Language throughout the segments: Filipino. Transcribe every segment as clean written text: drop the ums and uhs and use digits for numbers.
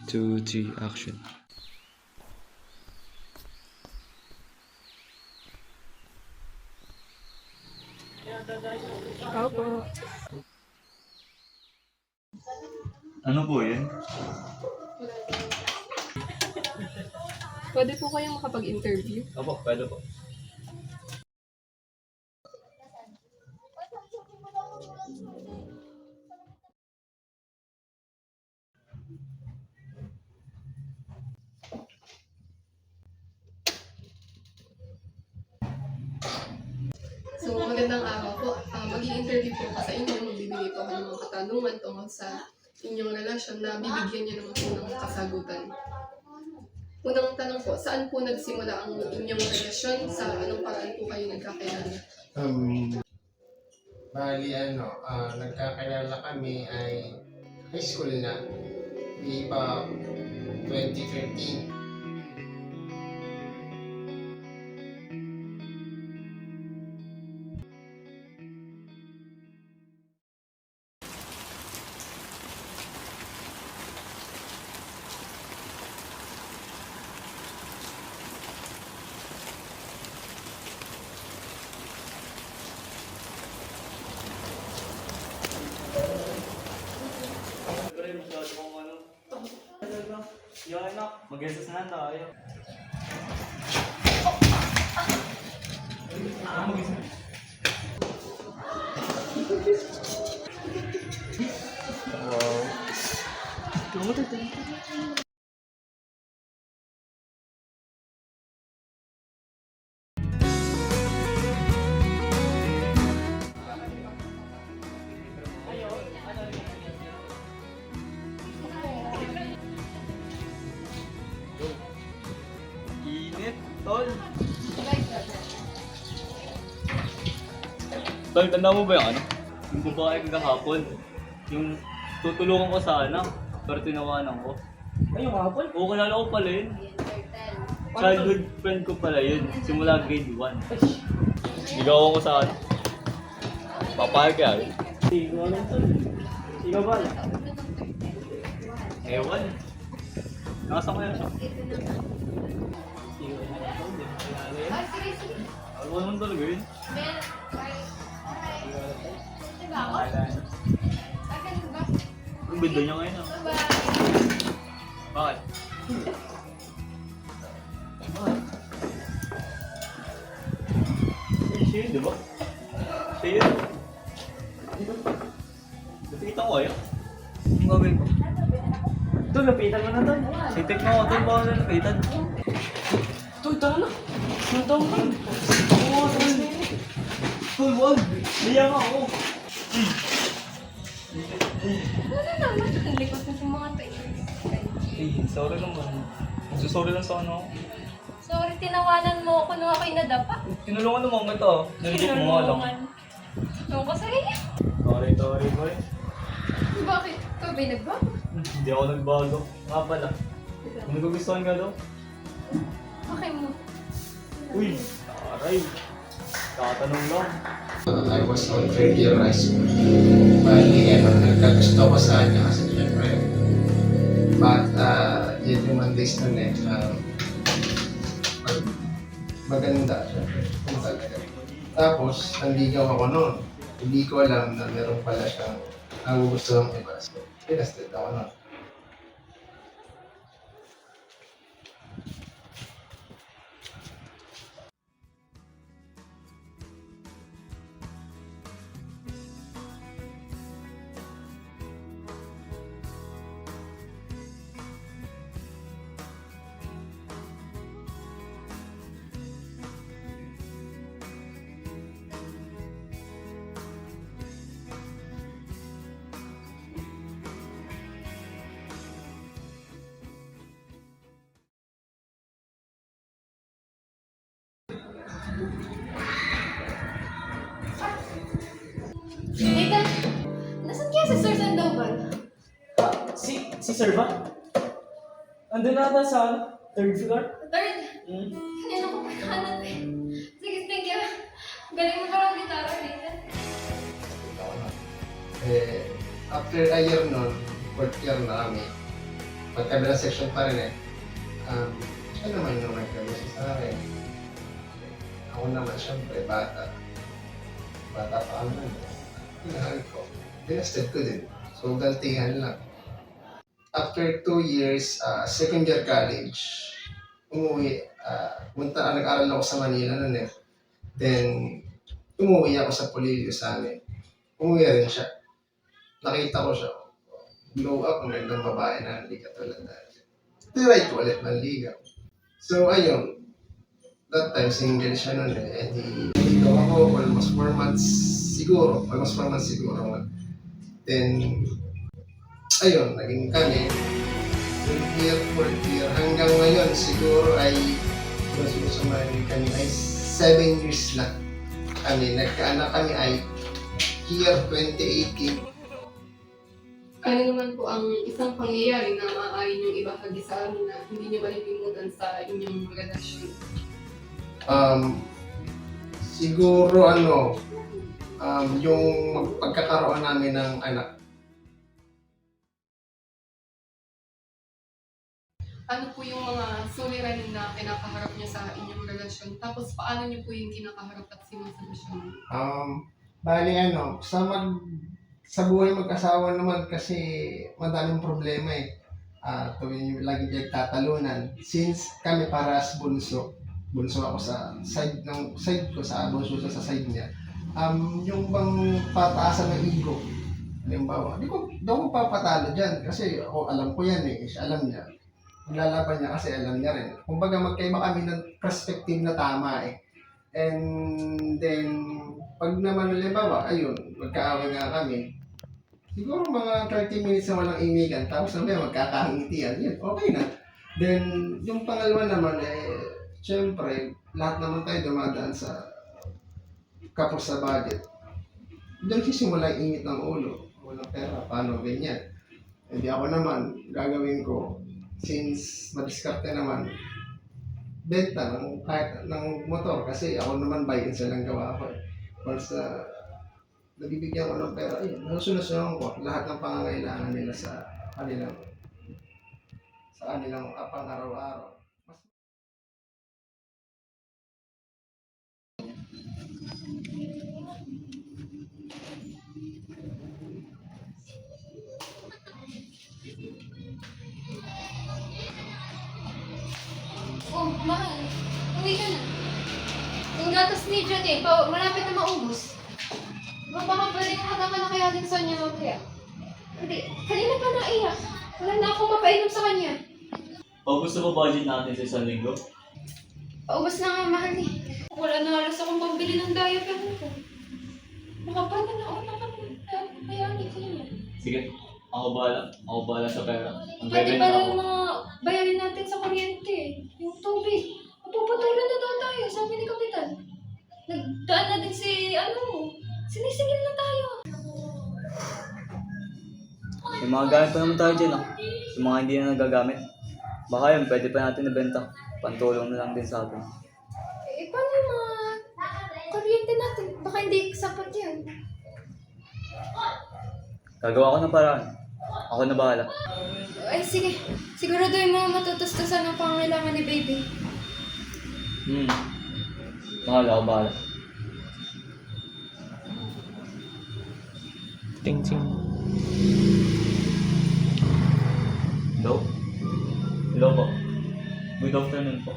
2, 3, action. Opo. Ano po yun? Pwede po kayong makapag-interview? Opo, pwede po. So, magandang araw po. Mag-i-interview po ako sa inyo. Magbibigay po ako ng mga katanungan tungkol sa inyong relasyon na bibigyan niyo naman po ng kasagutan. Unang tanong po, saan po nagsimula ang inyong relasyon? Sa anong paraan po kayo nagkakilala? Bali nagkakilala kami ay high school na. Di ba 2013. Siyempre, masyado kong ano. Yan na, mag-exercise na tayo. Mag-exercise. Init, tol. Tol, tanda mo ba yung ano? Yung babae kahapon. Yung tutulungan ko sana, pero tinawanan ko. Ay, yung hapon? Oo, kilala ko pala yun. Childhood friend ko pala yun. Simula grade 1. Ligawan ko sa ano. Papayag kaya yun. Ikaw lang tol. Ikaw ba? Ewan. Nakasama yan siya. Ano naman talaga yun? Ang ganda niya ngayon ah. Bakit? Eh, siya yun, di ba? Siya yun. Nakita ko kayo? Ang gagawin ko? Tol, napitan mo na tol. Sitik mo ako, tol. Baka na nakitan. Tol, tara na. Ang taong ka. Oo, tol. Tol, wag. Niyak ako. Ano naman? Ang likot na sa mga tayo. Eh, sorry naman. Sorry lang sa ano. Sorry, tinawanan mo ako nung ako'y nadapa. Tinulungan naman kita. Nalilip mo nga lang. Nung ko sa'yo. Sorry, boy. Bakit? Ikaw ba'y nagbago? Hindi ako nagbago. Nga pala. Kung nagugustuhan ka daw. Okay mo. Uy, aray. Kakatanong lang. I was on third year high school. Bali nagkagusto ko sa kanya kasi syempre yun yung days nun maganda syempre kung talaga. Tapos nanligaw ako noon. Hindi ko alam na meron pala siyang nagugustuhan ng iba. So, pinasted ako noon. Teka, nasan kaya si Sir Sandoval? Si Sir ba? Andun nata sa ano? Third floor? Third, Hmm. kanina ko pa nahanap eh. Sige, thank you. Galing mo parang gitara, Nathan. After a year noon, fourth year na kami, magkabilang section pa rin eh. Siya naman yung nagkagusto sa akin. Ako naman, syempre, bata. Bata pa ako nun. Pinahal ko. Binasted ko din. So, galtihan lang. After 2 years, second year college, umuwi. Nag-aral ako sa Manila nun eh. Then, umuwi ako sa Polillo sa amin. Umuwi rin siya. Nakita ko siya. Glow up, magandang babae na hindi katulad natin. Try ko ulit manligaw. So, ayun. That time, single siya nun eh. And dito ako, almost 4 months siguro. Then, ayun, naging kami. Third year, fourth year, hanggang ngayon siguro ay sumahin kami ay 7 years na kami. Nagkaanak kami ay year 2018. Ano naman po ang isang pangyayari na maaari niyong ibahagi sa amin na hindi niyo malilimutan sa inyong relasyon? Siguro yung pagkakaroon namin ng anak. Ano po yung mga suliranin na kinakaharap niyo sa inyong relasyon? Tapos paano niyo po yung kinakaharap at sinusolusyon? Bali sa buhay mag-asawa naman kasi madaming problema eh. Tuwing yung lagi nagtatalunan. Since kami paras bunso ako sa side ko, bunso siya sa side niya. Yung bang pataasan ng ego. Halimbawa, di ako papatalo dyan kasi alam ko yan eh. Siya alam niya. Maglalaban niya kasi alam niya rin. Kumbaga magkaiba kami ng perspective na tama eh. And then, pag naman halimbawa, ayun, magkaaway nga kami. Siguro mga 30 minutes na walang imigan, tapos naman magkakangitian, yun, okay na. Then, yung pangalawa naman syempre, lahat naman tayo dumadaan sa kapos sa budget. Doon sisimula yung init ng ulo. Walang pera, paano ganyan? Hindi ako naman, gagawin ko, since madiskarte naman, benta ng motor kasi ako naman buy and sell ang gawa ko eh. Once nabibigyan ko ng pera, ayun, nasusunod ko lahat ng pangangailangan nila sa kanilang pang-araw-araw. Oh, mahal. Uwi ka na. Yung gatas ni Johnny, malapit na maubos. Baka pwede kong hatakan na kaya din sa kanya mamaya. Hindi, kanina pa naiyak. Wala na akong mapainom sa kanya. Gusto mo budget natin sa isang linggo? Paubos na nga, mahal eh. Wala na alas akong pambili ng diaper ko. Nakapanta na ako na kami. Kaya hindi ko yun. Sige, ako bahala sa pera. Ang Pwede bebe pa na lang ako. mga bayarin natin sa kuryente. Yung tubig. Mapuputulan na daw tayo, sabi ni Kapitan. Nagdaan na din sinisingil na tayo. May mga gamit pa naman tayo dyan Yung mga hindi na nagagamit. Baka yun, pwede pa natin nabenta. Pantulong na lang din sa atin. Paano yung mga kuryente natin? Baka hindi sapat yan. Gagawa ko ng paraan. Ako na bahala. Ay, sige. Siguraduhin mo matutustusan ang pangangailangan ni baby. Bahala. Hello po. Good afternoon po.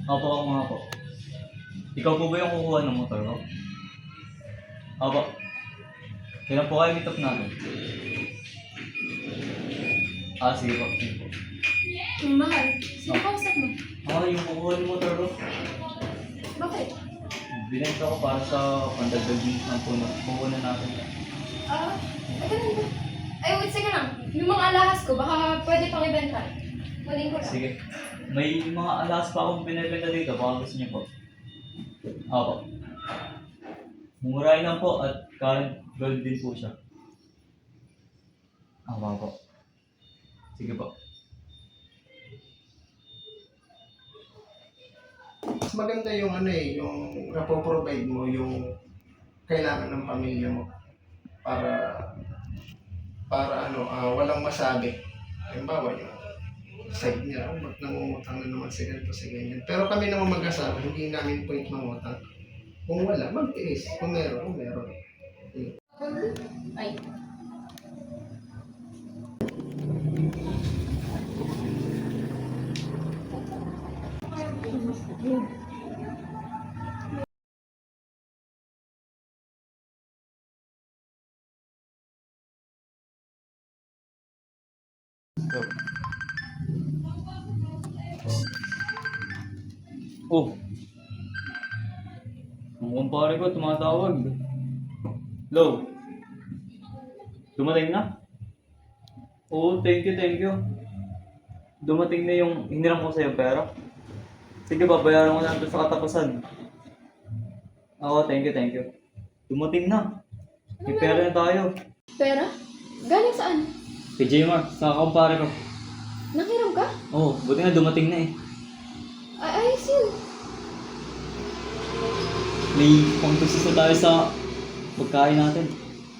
Ako nga po. Ikaw po ba yung kukuha ng motor ko? Opo. Kailan po kayo meet up natin? Sige po. Mahal, sino kausap mo? Yung kukuha ng motor ko. Bakit? Binenta ko para sa pandagdag ng puno natin. Ganun ba? Ay, wait, sige lang. Yung mga alahas ko, baka pwede pang ibenta. Kunin ko lang. Sige. May mga alas pa akong binibenta dito. Baka gusto niyo po. Opo. Mumurahin lang po at current gold din po siya. Po. Sige po. Mas maganda yung yung napoprovide mo yung kailangan ng pamilya mo para walang masabi. Halimbawa, yung side niya, oh, ba't nangungutang na naman si ganito, si ganyan. Pero kami naman mag-asawa, hindi namin point mangutang. Kung wala, magtiis. Kung meron, meron. Ay. Oh. Ang kumpare ko tumatawag. Hello. Dumating na? Oo, thank you, thank you. Dumating na yung hiniram ko sa'yo pera. Sige, babayaran ko na ito sa katapusan. Oo, thank you, thank you. Dumating na. May pera na tayo. Pera? Galing saan? Kay Jmar, sa kumpare ko. Nanghiram ka? Oo, buti na dumating na eh. Ay, ayos yun. May pangtusis na tayo sa pagkain natin.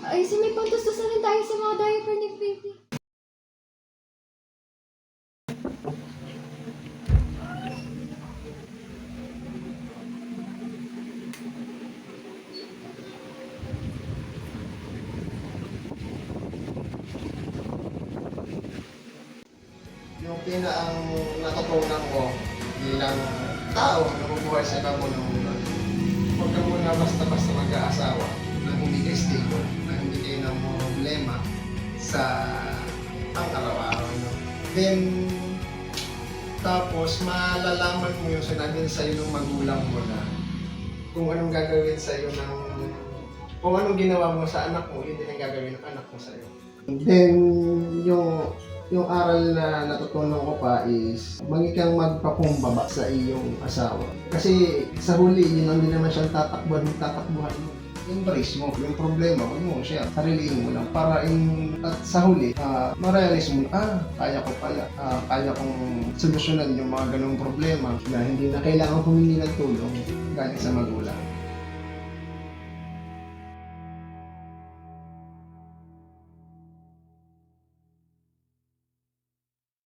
Ayos yun, may pantustos na rin tayo sa mga diaper ni baby. Yung pinaang natutunan ko bilang tao na mabuhay sa iba mo ng mundo, huwag ka muna basta-basta mag-aasawa na hindi kayo stable, na hindi kayo ng mga problema sa pang-araw-araw. No? Then, tapos malalaman mo yung sinabi sa'yo ng magulang mo na kung anong gagawin sa'yo ng kung anong ginawa mo sa anak mo, yun din ang gagawin ng anak mo sa'yo. Then, yung aral na natutunan ko pa is maging kang magpakumbaba sa iyong asawa. Kasi sa huli, yun lang din naman siyang tatakbuhan mo. Embrace mo yung problema, huwag mo siya, sariliin mo lang para at sa huli, ma-realize mo, kaya ko pala, kaya kong solusyonan yung mga ganong problema na hindi na kailangan humingi ng tulong galing sa magulang.